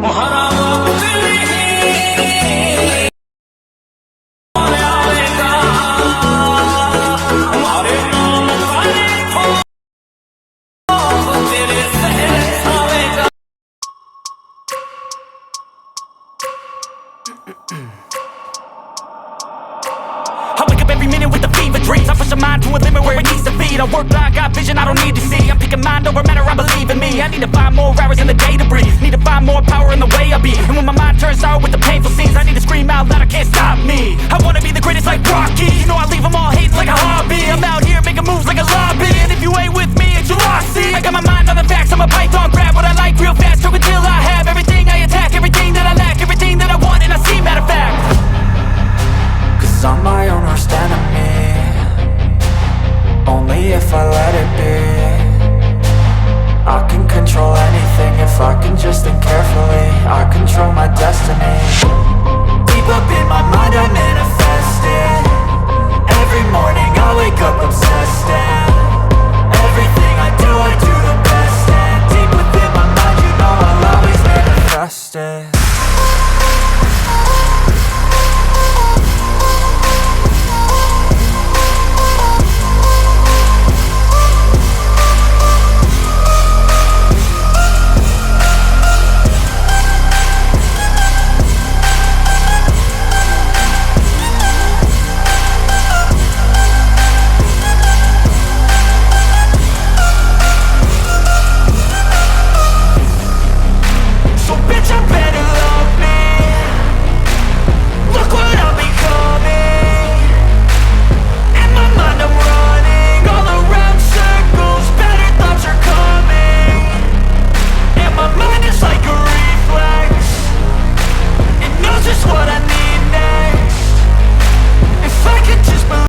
I wake up every minute with the fever dreams. I push my mind to a limit where it needs to be. I work blind, got vision I don't need to see. I'm picking mind over matter, I believe in me. I need to find more hours in the day to breathe. Need to find more power in the way I be. And when my mind turns sour with the painful scenes, I need to scream out loud, I can't stop me. I